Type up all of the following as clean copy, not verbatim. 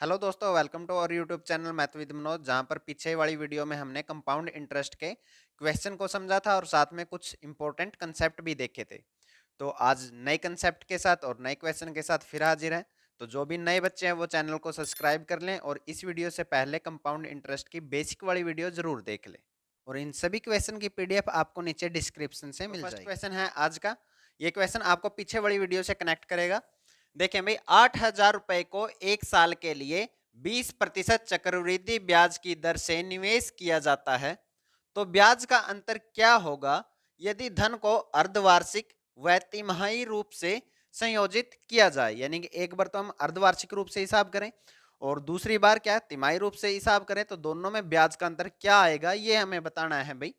Hello दोस्तों, welcome to और YouTube channel math with Manoj. जहां पर पीछे वाली वीडियो में हमने कंपाउंड इंटरेस्ट के क्वेश्चन को समझा था और साथ में कुछ इंपॉर्टेंट कंसेप्ट भी देखे थे। तो आज नए कंसेप्ट के साथ और नए क्वेश्चन के साथ फिर हाजिर हैं। तो जो भी नए बच्चे हैं वो चैनल को सब्सक्राइब कर लें और इस वीडियो से पहले कंपाउंड इंटरेस्ट की बेसिक वाली वीडियो जरूर देख लें। और इन सभी क्वेश्चन की पीडीएफ आपको नीचे डिस्क्रिप्शन से मिल जाएगी। फर्स्ट क्वेश्चन है आज का। ये क्वेश्चन आपको पीछे वाली वीडियो से कनेक्ट करेगा। देखें भाई, 8,000 रुपए को एक साल के लिए 20% चक्रवृद्धि ब्याज की दर से निवेश किया जाता है, तो ब्याज का अंतर क्या होगा यदि धन को अर्धवार्षिक व तिमाही रूप से संयोजित किया जाए। यानी कि एक बार तो हम अर्धवार्षिक रूप से हिसाब करें और दूसरी बार क्या तिमाही रूप से हिसाब करें, तो दोनों में ब्याज का अंतर क्या आएगा ये हमें बताना है भाई।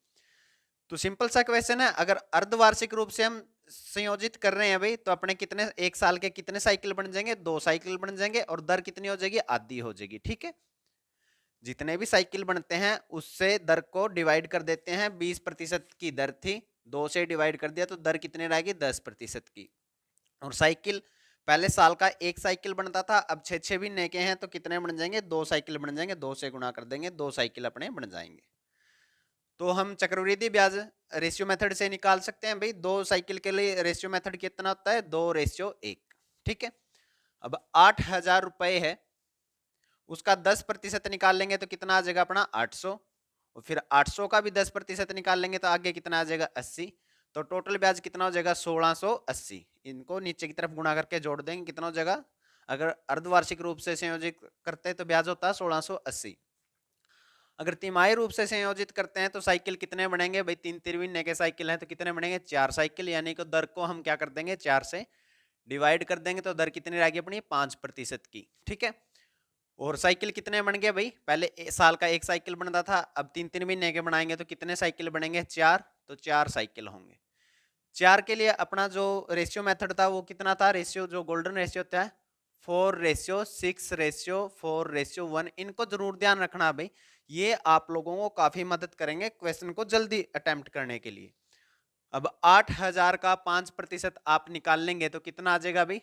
तो सिंपल सा क्वेश्चन है। अगर अर्धवार्षिक रूप से हम संयोजित कर रहे हैं भाई, तो अपने कितने एक साल के कितने साइकिल बन जाएंगे? 2 साइकिल बन जाएंगे और दर कितनी हो जाएगी? आधी हो जाएगी। ठीक है, जितने भी साइकिल बनते हैं उससे दर को डिवाइड कर देते हैं। 20% की दर थी, 2 से डिवाइड कर दिया तो दर कितनी रहेगी? 10% की। और साइकिल पहले साल का एक साइकिल बनता था, अब 6 महीने के हैं तो कितने बन जाएंगे? 2 साइकिल बन जाएंगे। 2 से गुणा कर देंगे, 2 साइकिल अपने बन जाएंगे। तो हम चक्रवृद्धि ब्याज रेशियो मेथड से निकाल सकते हैं भाई। 2 साइकिल के लिए रेशियो मेथड कितना होता है? 2:1। ठीक है, अब 8,000 रुपए है, उसका 10% निकाल लेंगे तो कितना आ जाएगा अपना? 800। और फिर 800 का भी 10% निकाल लेंगे तो आगे कितना आ जाएगा? 80। तो टोटल ब्याज कितना हो जाएगा? 1680। इनको नीचे की तरफ गुणा करके जोड़ देंगे, कितना हो जाएगा? अगर अर्धवार्षिक रूप से संयोजित करते हैं तो ब्याज होता है 1680। अगर तिमाही रूप से संयोजित करते हैं तो साइकिल कितने बनेंगे भाई? 3 तिरविन्ने के साइकिल हैं तो कितने बनेंगे? 4 साइकिल। यानी कि दर को हम क्या कर देंगे? 4 से डिवाइड कर देंगे तो दर कितनी रहेगी अपनी? 5% की। ठीक है, और साइकिल कितने बन गए भाई? पहले साल का एक साइकिल बनता था, अब 3 महीने के बनाएंगे तो कितने साइकिल बनेंगे? 4। तो 4 साइकिल होंगे। 4 के लिए अपना जो रेशियो मेथड था वो कितना था? रेशियो जो गोल्डन रेशियो होता है 4:6:4:1। इनको जरूर ध्यान रखना भाई, ये आप लोगों को काफी मदद करेंगे क्वेश्चन को जल्दी अटेम्प्ट करने के लिए। अब 8,000 का 5% आप निकाल लेंगे तो कितना आ जाएगा भाई?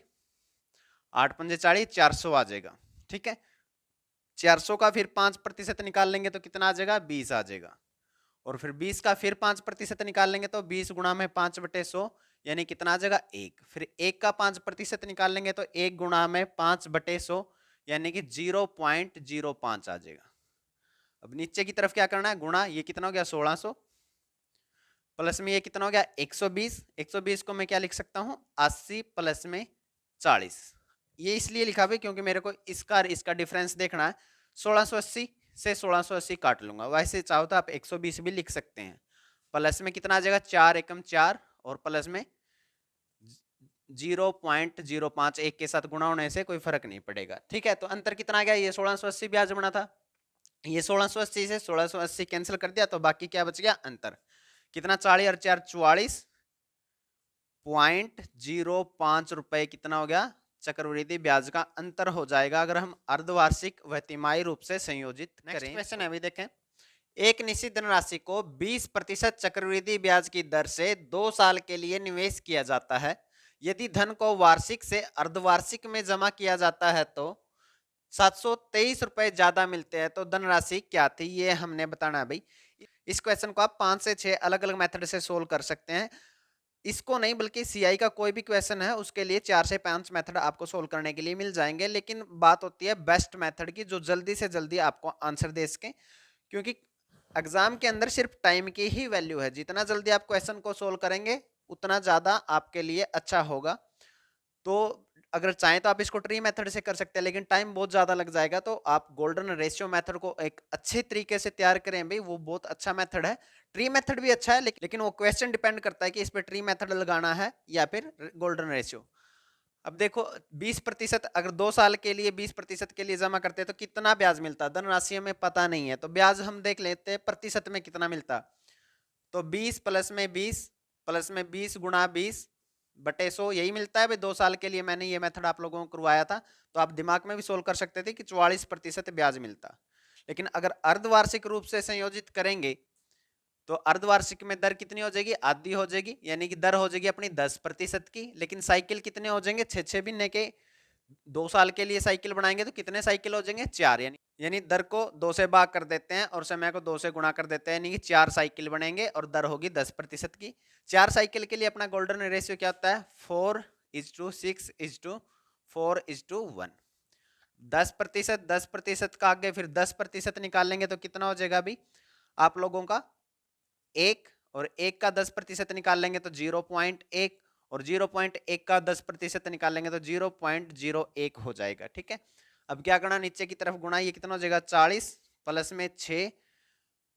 8 पंजे 40, 400 आ जाएगा। ठीक है, 400 का फिर 5% निकाल लेंगे तो कितना आ जाएगा? 20 आ जाएगा। और फिर 20 का फिर 5% निकाल लेंगे तो 20 गुणा में 5/100 यानी कितना आ जाएगा? 1। फिर 1 का 5% निकाल लेंगे तो 1 गुणा में 5/100 यानी कि 0.05 आ जाएगा। अब नीचे की तरफ क्या करना है? गुणा। ये कितना हो गया? 1600 प्लस में ये कितना हो गया? 120। 120 को मैं क्या लिख सकता हूँ? 80 प्लस में 40। ये इसलिए लिखा भाई क्योंकि मेरे को इसका डिफरेंस देखना है। 1680 से 1680 काट लूंगा। वैसे चाहो तो आप 120 भी लिख सकते हैं। प्लस में कितना आ जाएगा? 4 एकम 4 और प्लस में 0.05। एक के साथ गुणा होने से कोई फर्क नहीं पड़ेगा। ठीक है, तो अंतर कितना आ गया? ये 1680 ब्याज बना था, ये 1680 से 1680 कैंसिल कर दिया तो बाकी क्या बच गया? अंतर कितना? 40 और 4 44.05 रुपए कितना हो गया? चक्रवृद्धि ब्याज का अंतर हो जाएगा अगर हम अर्धवार्षिक व तिमाही रूप से संयोजित करें। क्वेश्चन अभी देखें। एक निश्चित धनराशि को 20% चक्रवृद्धि ब्याज की दर से 2 साल के लिए निवेश किया जाता है। यदि धन को वार्षिक से अर्धवार्षिक में जमा किया जाता है तो 723 रुपए ज्यादा मिलते हैं, तो धनराशि क्या थी ये हमने बताना है भाई। इस क्वेश्चन को आप 5 से 6 अलग अलग मेथड से सोल्व कर सकते हैं। इसको नहीं बल्कि सीआई का कोई भी क्वेश्चन है उसके लिए 4 से 5 मेथड आपको सोल्व करने के लिए मिल जाएंगे। लेकिन बात होती है बेस्ट मेथड की, जो जल्दी से जल्दी आपको आंसर दे सके, क्योंकि एग्जाम के अंदर सिर्फ टाइम की ही वैल्यू है। जितना जल्दी आप क्वेश्चन को सोल्व करेंगे उतना ज्यादा आपके लिए अच्छा होगा। तो अगर चाहें तो आप इसको ट्री मेथड से कर सकते हैं, लेकिन टाइम बहुत ज्यादा लग जाएगा। तो आप गोल्डन रेशियो मेथड को एक अच्छे तरीके से तैयार करें भाई, वो बहुत अच्छा मेथड है। ट्री मेथड भी अच्छा है, लेकिन वो क्वेश्चन डिपेंड करता है कि इस पे ट्री मेथड लगाना है या फिर गोल्डन रेशियो। अब देखो 20%, अगर 2 साल के लिए 20% के लिए जमा करते हैं तो कितना ब्याज मिलता? धनराशि हमें पता नहीं है, तो ब्याज हम देख लेते हैं प्रतिशत में कितना मिलता। तो 20 प्लस में 20 प्लस में 20 गुणा 20/100 यही मिलता है भाई। 2 साल के लिए मैंने ये मेथड आप लोगों को करवाया था, तो आप दिमाग में भी सोल्व कर सकते थे कि 44% ब्याज मिलता। लेकिन अगर अर्धवार्षिक रूप से संयोजित करेंगे तो अर्धवार्षिक में दर कितनी हो जाएगी? आधी हो जाएगी, यानी कि दर हो जाएगी अपनी 10% की। लेकिन साइकिल कितने हो जाएंगे? 6 महीने के। 2 साल के लिए साइकिल बनाएंगे तो कितने साइकिल हो जाएंगे? 4। यानी दर को 2 से भाग कर देते हैं और समय को 2 से गुणा कर देते हैं, यानी कि 4 साइकिल बनेंगे और दर होगी 10% की। 4 साइकिल के लिए अपना गोल्डन रेशियो क्या होता है? 4:6:4:1। 10%, 10% का आगे फिर 10% निकाल लेंगे तो कितना हो जाएगा अभी आप लोगों का? 1, और 1 का 10% निकाल लेंगे तो 0.1, और 0.1 का 10% निकाल लेंगे तो 0.01 हो जाएगा। ठीक है, अब क्या करना? नीचे की तरफ गुणा, ये कितना हो जाएगा? 40 प्लस में 6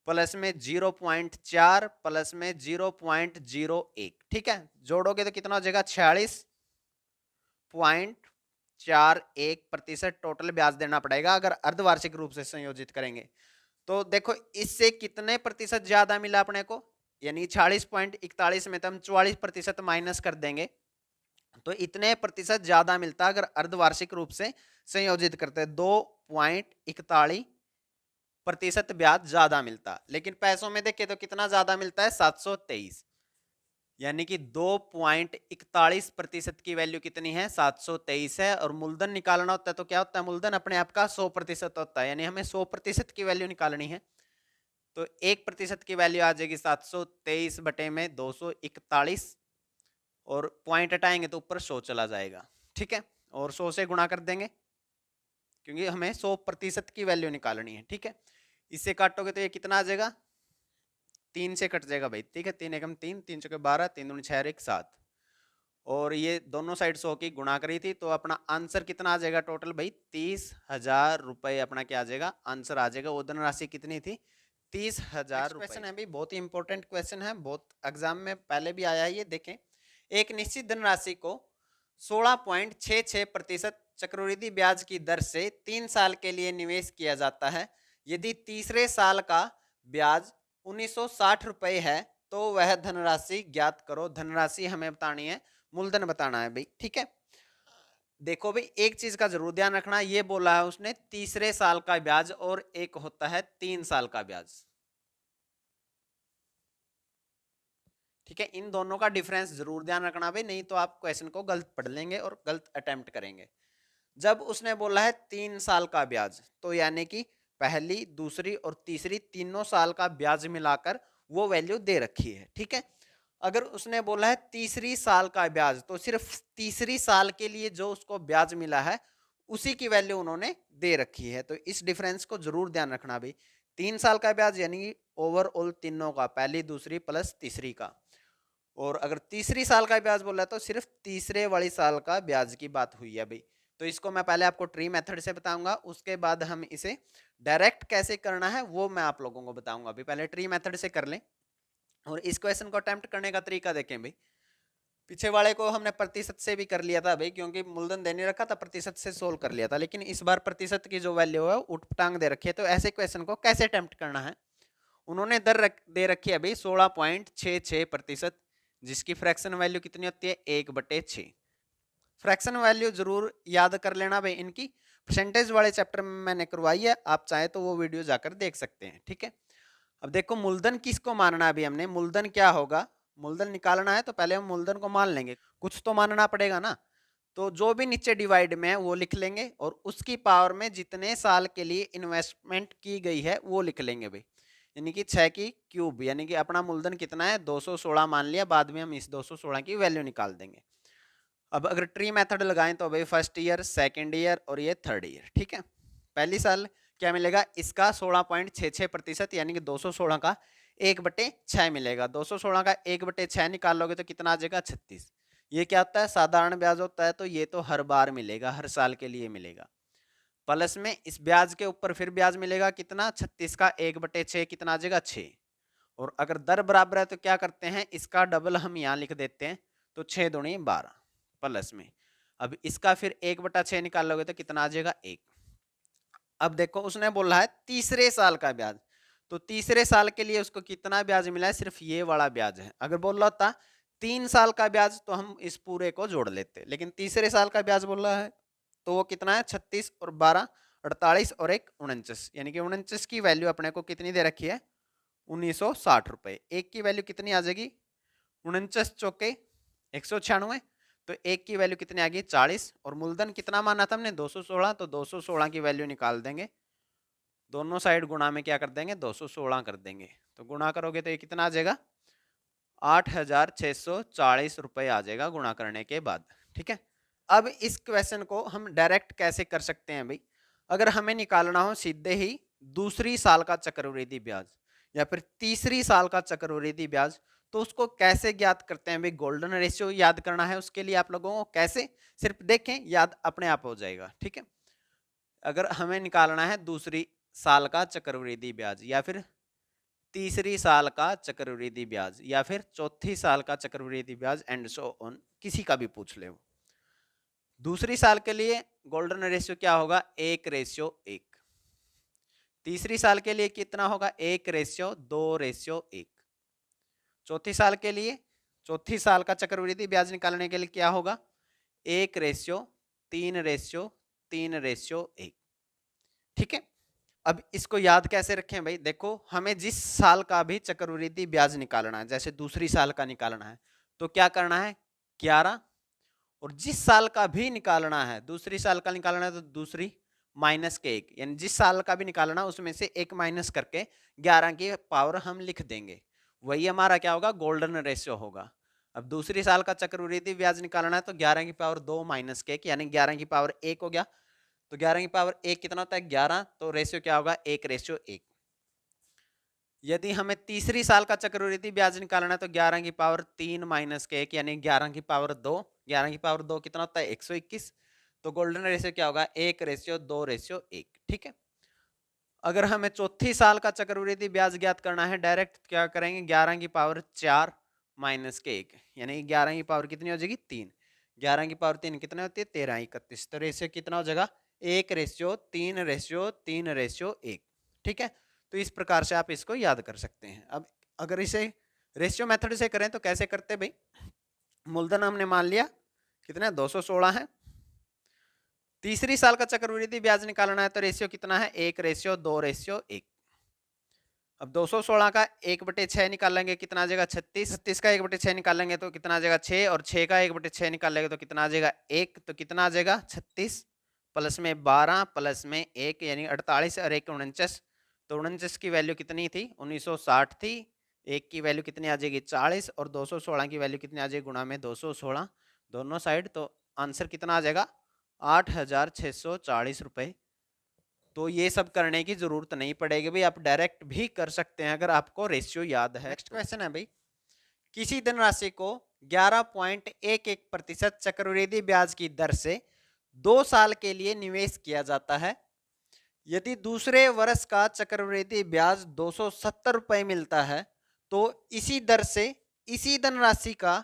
प्लस में 0.4 प्लस में 0.01। ठीक है, जोड़ोगे तो कितना हो जाएगा? 46.41% टोटल ब्याज देना पड़ेगा अगर अर्धवार्षिक रूप से संयोजित करेंगे। तो देखो इससे कितने प्रतिशत ज्यादा मिला अपने को? यानी 46.41 में तो हम 44% माइनस कर देंगे तो इतने प्रतिशत ज्यादा मिलता अगर अर्धवार्षिक रूप से संयोजित करते। 2.41% ब्याज ज्यादा मिलता, लेकिन पैसों में देखे तो कितना ज्यादा मिलता है? 723। यानी कि 2.41% की वैल्यू कितनी है? 723 है। और मूलधन निकालना होता है तो क्या होता है? मूलधन अपने आप का 100% होता है, यानी हमें 100% की वैल्यू निकालनी है। तो 1% की वैल्यू आ जाएगी 723 बटे में 241, और पॉइंट हटाएंगे तो ऊपर 100 चला जाएगा। ठीक है, और 100 से गुणा कर देंगे क्योंकि हमें 100% की वैल्यू निकालनी है। ठीक है, इससे काटोगे तो ये कितना आ जाएगा? 3 से कट जाएगा भाई। ठीक है, 3 एकम 3, 3 चौके 12, 3 दूनी 6 और 1 7, और ये दोनों साइड 100 की गुणा करी थी तो अपना आंसर कितना आ जाएगा टोटल भाई? 30,000 रुपए अपना क्या आ जाएगा? आंसर आ जाएगा। वो धनराशि कितनी थी? 30,000 रुपए। क्वेश्चन है भाई, बहुत ही इंपॉर्टेंट क्वेश्चन है, बहुत एग्जाम में पहले भी आया है ये। देखें, एक निश्चित धनराशि को 16.66% चक्रवृद्धि ब्याज की दर से 3 साल के लिए निवेश किया जाता है। यदि तीसरे साल का ब्याज 1960 रुपए है तो वह धनराशि ज्ञात करो। धनराशि हमें बतानी है, मूलधन बताना है भाई। ठीक है, देखो भाई एक चीज का जरूर ध्यान रखना, ये बोला है उसने तीसरे साल का ब्याज और एक होता है 3 साल का ब्याज। ठीक है, इन दोनों का डिफरेंस जरूर ध्यान रखना भाई, नहीं तो आप क्वेश्चन को गलत पढ़ लेंगे और गलत अटेम्प्ट करेंगे। जब उसने बोला है 3 साल का ब्याज तो यानी कि पहली, दूसरी और तीसरी तीनों साल का ब्याज मिलाकर वो वैल्यू दे रखी है। ठीक है, अगर उसने बोला है तीसरी साल का ब्याज तो सिर्फ तीसरी साल के लिए जो उसको ब्याज मिला है उसी की वैल्यू उन्होंने दे रखी है। तो इस डिफरेंस को जरूर ध्यान रखना भाई। 3 साल का ब्याज यानी ओवरऑल तीनों का, पहली, दूसरी प्लस तीसरी का। और अगर तीसरी साल का ब्याज बोला तो सिर्फ तीसरे वाली साल का ब्याज की बात हुई है भाई। तो इसको मैं पहले आपको ट्री मेथड से बताऊंगा, उसके बाद हम इसे डायरेक्ट कैसे करना है वो मैं आप लोगों को बताऊंगा। अभी पहले ट्री मेथड से कर लें। और इस क्वेश्चन को अटेम्प्ट करने का तरीका देखें भाई। पीछे वाले को हमने प्रतिशत से भी कर लिया था भाई, क्योंकि मूलधन देने रखा था, प्रतिशत से सोल्व कर लिया था, लेकिन इस बार प्रतिशत की जो वैल्यू है उठपटांग दे रखी है। तो ऐसे क्वेश्चन को कैसे अटेम्प्ट करना है? उन्होंने दर दे रखी है भाई 16.66%, जिसकी फ्रैक्शन वैल्यू कितनी होती है? 1/6। फ्रैक्शन वैल्यू जरूर याद कर लेना भाई इनकी। परसेंटेज वाले चैप्टर में मैंने करवाई है, आप चाहे तो वो वीडियो जाकर देख सकते हैं। ठीक है, अब देखो मूलधन किसको मानना है अभी हमने? मूलधन क्या होगा? मूलधन निकालना है तो पहले हम मूलधन को मान लेंगे, कुछ तो मानना पड़ेगा ना। तो जो भी नीचे डिवाइड में है वो लिख लेंगे और उसकी पावर में जितने साल के लिए इन्वेस्टमेंट की गई है वो लिख लेंगे भाई। यानी कि 6 की क्यूब, यानी कि अपना मूलधन कितना है? 216 मान लिया, बाद में हम इस 216 की वैल्यू निकाल देंगे। अब अगर ट्री मेथड लगाएं तो भाई फर्स्ट ईयर, सेकेंड ईयर और ये थर्ड ईयर। ठीक है, पहली साल क्या मिलेगा? इसका 16.66% यानी कि 216 का 1/6 मिलेगा। 216 का 1/6 निकाल लोगे तो कितना आ जाएगा? 36। ये क्या होता है? साधारण ब्याज होता है, तो ये तो हर बार मिलेगा, हर साल के लिए मिलेगा। प्लस में इस ब्याज के ऊपर फिर ब्याज मिलेगा कितना? 36 का 1/6 कितना आ जाएगा? 6। और अगर दर बराबर है तो क्या करते हैं? इसका डबल हम यहाँ लिख देते हैं, तो 6 दूनी 12 प्लस में। अब इसका फिर 1/6 निकाल लोगे तो कितना आ जाएगा? 1। अब देखो उसने बोला है तीसरे साल का ब्याज, तो तीसरे साल के लिए उसको कितना ब्याज मिला है? सिर्फ ये वाला ब्याज है। अगर बोल रहा था 3 साल का ब्याज तो हम इस पूरे को जोड़ लेते, लेकिन तीसरे साल का ब्याज बोल रहा है तो वो कितना है? 36 और 12 48 और 1 49, यानी कि 49 की वैल्यू अपने को कितनी दे रखी है? 1960 रुपए। एक की वैल्यू कितनी आ जाएगी? 49 चौके 196, तो एक की वैल्यू कितनी आ गई 40 और मूलधन कितना माना था हमने 216, तो 216 की वैल्यू निकाल देंगे, दोनों साइड गुणा में क्या कर देंगे 216 कर देंगे, तो गुणा करोगे तो ये कितना आ जाएगा 8,640 रुपए आ जाएगा गुणा करने के बाद। ठीक है, अब इस क्वेश्चन को हम डायरेक्ट कैसे कर सकते हैं भाई, अगर हमें निकालना हो सीधे ही दूसरी साल का चक्रवृद्धि ब्याज या फिर तीसरी साल का चक्रवृद्धि ब्याज, तो उसको कैसे ज्ञात करते हैं भाई, गोल्डन रेशियो याद करना है उसके लिए आप लोगों को कैसे, सिर्फ देखें याद अपने आप हो जाएगा। ठीक है, अगर हमें निकालना है दूसरी साल का चक्रवृद्धि ब्याज या फिर तीसरी साल का चक्रवृद्धि ब्याज या फिर चौथी साल का चक्रवृद्धि ब्याज एंड सो ऑन, किसी का भी पूछ ले, दूसरी साल के लिए गोल्डन रेशियो क्या होगा 1:1, तीसरी साल के लिए कितना होगा 1:2:1, चौथी साल के लिए, चौथी साल का चक्रवृद्धि ब्याज निकालने के लिए क्या होगा 1:3:3:1। ठीक है, अब इसको याद कैसे रखें भाई, देखो हमें जिस साल का भी चक्रवृद्धि ब्याज निकालना है, जैसे दूसरी साल का निकालना है तो क्या करना है 11, और जिस साल का भी निकालना है, दूसरी साल का निकालना है तो दूसरी माइनस के 1, यानी जिस साल का भी निकालना उसमें से 1 माइनस करके 11 की पावर हम लिख देंगे, वही हमारा क्या होगा गोल्डन रेशियो होगा। अब दूसरी साल का चक्रवृद्धि ब्याज निकालना है तो 11 की पावर 2 माइनस के 1, यानी 11 की पावर 1 हो गया, तो 11 की पावर 1 कितना होता है 11, तो रेशियो क्या होगा 1:1। यदि हमें तीसरी साल का चक्रवृद्धि ब्याज निकालना है तो 11 की पावर 3 माइनस के 1, यानी 11 की पावर 2, 11 की पावर 2 कितना होता है 121, तो गोल्डन रेशियो क्या होगा 1:2:1। ठीक है, अगर हमें चौथी साल का चक्रवृद्धि ब्याज ज्ञात करना है, डायरेक्ट क्या करेंगे 11 की पावर 4 माइनस के 1, यानी 11 की पावर कितनी हो जाएगी 3, 11 की पावर 3 कितनी होती है 13:31, तो रेशियो कितना हो जाएगा 1:3:3:1। ठीक है, तो इस प्रकार से आप इसको याद कर सकते हैं। अब अगर इसे रेशियो मेथड से करें तो कैसे करते भाई, मूलधन हमने मान लिया कितना 216 है, तीसरी साल का चक्रवृद्धि ब्याज निकालना है तो रेशियो कितना है 1:2:1। अब 216 का 1/6 निकालेंगे कितना आ जाएगा 36, 36 का 1/6 निकालेंगे तो कितना आ जाएगा 6, और 6 का 1/6 निकालेंगे तो कितना आ जाएगा 1, तो कितना आ जाएगा 36 प्लस में 12 प्लस में 1 यानी 48 और 1 49, तो 49 की वैल्यू कितनी थी 1960 थी, 1 की वैल्यू कितनी आ जाएगी 40 और 216 की वैल्यू कितनी आ जाएगी गुणा में 216 दोनों साइड, तो आंसर कितना आ जाएगा 8,640 रुपए। तो ये सब करने की जरूरत नहीं पड़ेगी भाई, आप डायरेक्ट भी कर सकते हैं अगर आपको रेशियो याद है। नेक्स्ट क्वेश्चन है भाई, किसी धनराशि को 11.11% चक्रवृद्धि ब्याज की दर से 2 साल के लिए निवेश किया जाता है, यदि दूसरे वर्ष का चक्रवृद्धि ब्याज 270 रुपए मिलता है तो इसी दर से इसी धनराशि का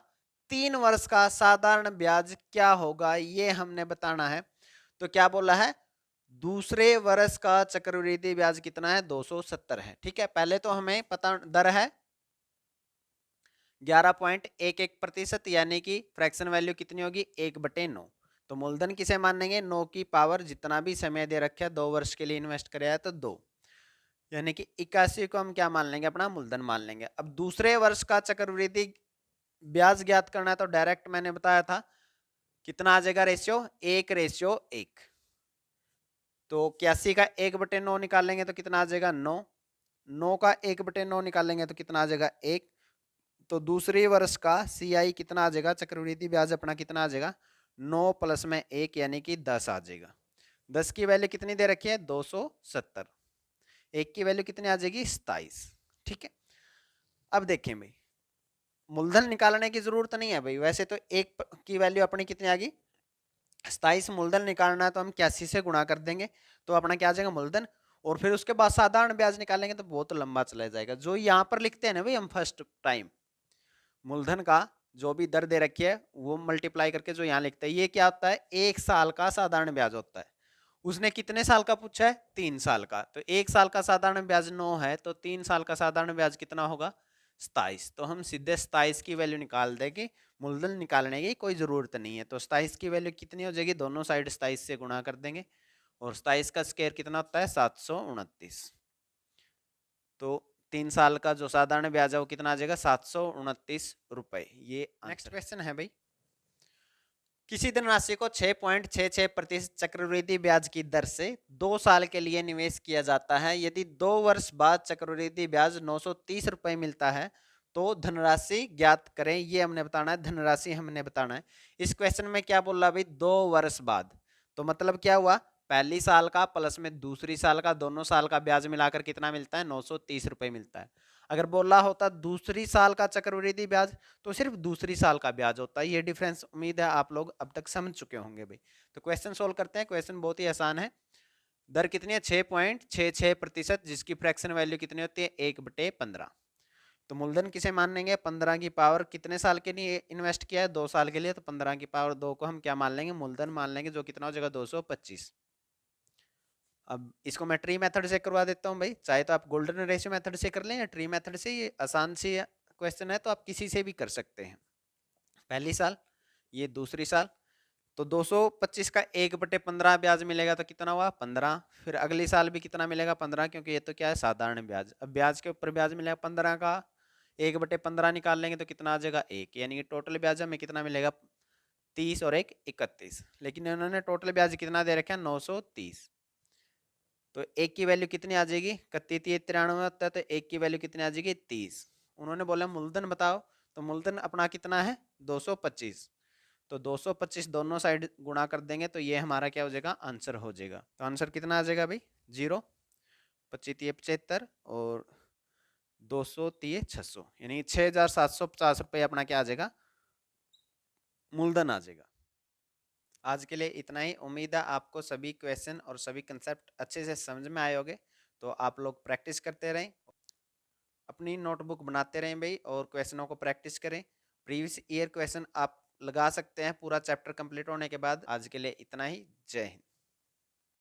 3 वर्ष का साधारण ब्याज क्या होगा, ये हमने बताना है। तो क्या बोला है दूसरे वर्ष का चक्रवृद्धि ब्याज कितना है 270 है। ठीक है, पहले तो हमें पता दर है 11.11%, यानी कि फ्रैक्शन वैल्यू कितनी होगी 1/9, तो मूलधन किसे मानेंगे 9 की पावर जितना भी समय दे रखा है 2 वर्ष के लिए इन्वेस्ट कराया तो 2, यानी कि 81 को हम क्या मान लेंगे अपना मूलधन मान लेंगे। अब दूसरे वर्ष का चक्रवृद्धि ब्याज ज्ञात करना है तो डायरेक्ट मैंने बताया था कितना आ जाएगा रेशियो 1:1, तो 81 का 1/9 निकालेंगे तो कितना आ जाएगा 9, 9 का 1/9 निकालेंगे तो कितना आ जाएगा 1, तो दूसरे वर्ष का CI कितना आ जाएगा चक्रवृद्धि ब्याज अपना कितना आ जाएगा 9 प्लस में 1 यानी कि 10 आ जाएगा। 10 की वैल्यू कितनी दे रखी है 270, 1 की वैल्यू कितनी आ जाएगी 27। ठीक है, अब देखें भाई मूलधन निकालने की जरूरत नहीं है भाई, वैसे तो 1 की वैल्यू अपनी कितनी आ गई 27, मूलधन निकालना है तो हम 81 से गुणा कर देंगे तो अपना क्या आ जाएगा मूलधन, और फिर उसके बाद साधारण ब्याज निकालेंगे तो बहुत लंबा चला जाएगा। जो यहाँ पर लिखते हैं ना भाई हम फर्स्ट टाइम मूलधन का जो भी दर दे रखी है वो मल्टीप्लाई करके जो यहाँ लिखते हैं, ये क्या होता है 1 साल का साधारण ब्याज होता है। उसने कितने साल का पूछा है 3 साल का, तो 1 साल का साधारण ब्याज 9 है तो 3 साल का साधारण ब्याज कितना होगा 27, तो हम सीधे 27 की वैल्यू निकाल देंगे, मूलधन निकालने की कोई जरूरत नहीं है। तो 27 की वैल्यू कितनी हो जाएगी, दोनों साइड 27 से गुणा कर देंगे, और 27 का स्क्वायर कितना होता है 729, तो 3 साल का जो साधारण ब्याज है वो कितना आ जाएगा 729 रुपए। ये नेक्स्ट क्वेश्चन है भाई, किसी धनराशि को 6.66% चक्रवृद्धि ब्याज की दर से 2 साल के लिए निवेश किया जाता है। यदि 2 वर्ष बाद चक्रवृद्धि ब्याज 930 रुपए मिलता है तो धनराशि ज्ञात करें। ये हमने बताना है, धनराशि हमने बताना है। इस क्वेश्चन में क्या बोल रहा भाई, 2 वर्ष बाद, तो मतलब क्या हुआ, पहली साल का प्लस में दूसरी साल का, दोनों साल का ब्याज मिलाकर कितना मिलता है, 930 रुपए मिलता है। अगर बोला होता दूसरी साल का चक्रवृद्धि ब्याज तो सिर्फ दूसरी साल का ब्याज होता है। ये डिफरेंस उम्मीद है आप लोग अब तक समझ चुके होंगे भाई। तो क्वेश्चन सोल्व करते हैं। क्वेश्चन बहुत ही आसान है। दर कितनी है, 6.66%, जिसकी फ्रैक्शन वैल्यू कितनी होती है, 1/15। तो मूलधन किसे मान लेंगे, 15 की पावर कितने साल के लिए इन्वेस्ट किया है, 2 साल के लिए, तो 15 की पावर 2 को हम क्या मान लेंगे, मूलधन मान लेंगे, जो कितना हो जाएगा 225। अब इसको मैं ट्री मेथड से करवा देता हूँ भाई, चाहे तो आप गोल्डन रेशियो मेथड से कर लें या ट्री मेथड से। ये आसान सी क्वेश्चन है तो आप किसी से भी कर सकते हैं। पहली साल, ये दूसरी साल, तो 225 का 1/15 ब्याज मिलेगा तो कितना हुआ, 15। फिर अगली साल भी कितना मिलेगा, 15, क्योंकि ये तो क्या है, साधारण ब्याज। अब ब्याज के ऊपर ब्याज मिलेगा 15 का 1/15 निकाल लेंगे तो कितना आ जाएगा, 1, यानी कि टोटल ब्याज हमें कितना मिलेगा, 30 और 1 31। लेकिन इन्होंने टोटल ब्याज कितना दे रखा है, 930। तो एक की वैल्यू कितनी आ जाएगी, 31 होता है, तो एक की वैल्यू कितनी आ जाएगी, 30। उन्होंने बोला मूलधन बताओ, तो मूलधन अपना कितना है, 225। तो 225 दोनों साइड गुणा कर देंगे तो ये हमारा क्या हो जाएगा, आंसर हो जाएगा। तो आंसर कितना आ जाएगा भाई, 0, 25 और 200 यानी 6,750 रुपये अपना क्या आ जाएगा, मूलधन आ जाएगा। आज के लिए इतना ही। उम्मीद है आपको सभी क्वेश्चन और सभी कंसेप्ट अच्छे से समझ में आए होंगे। तो आप लोग प्रैक्टिस करते रहें, अपनी नोटबुक बनाते रहें भाई, और क्वेश्चनों को प्रैक्टिस करें। प्रीवियस ईयर क्वेश्चन आप लगा सकते हैं पूरा चैप्टर कंप्लीट होने के बाद। आज के लिए इतना ही। जय हिंद।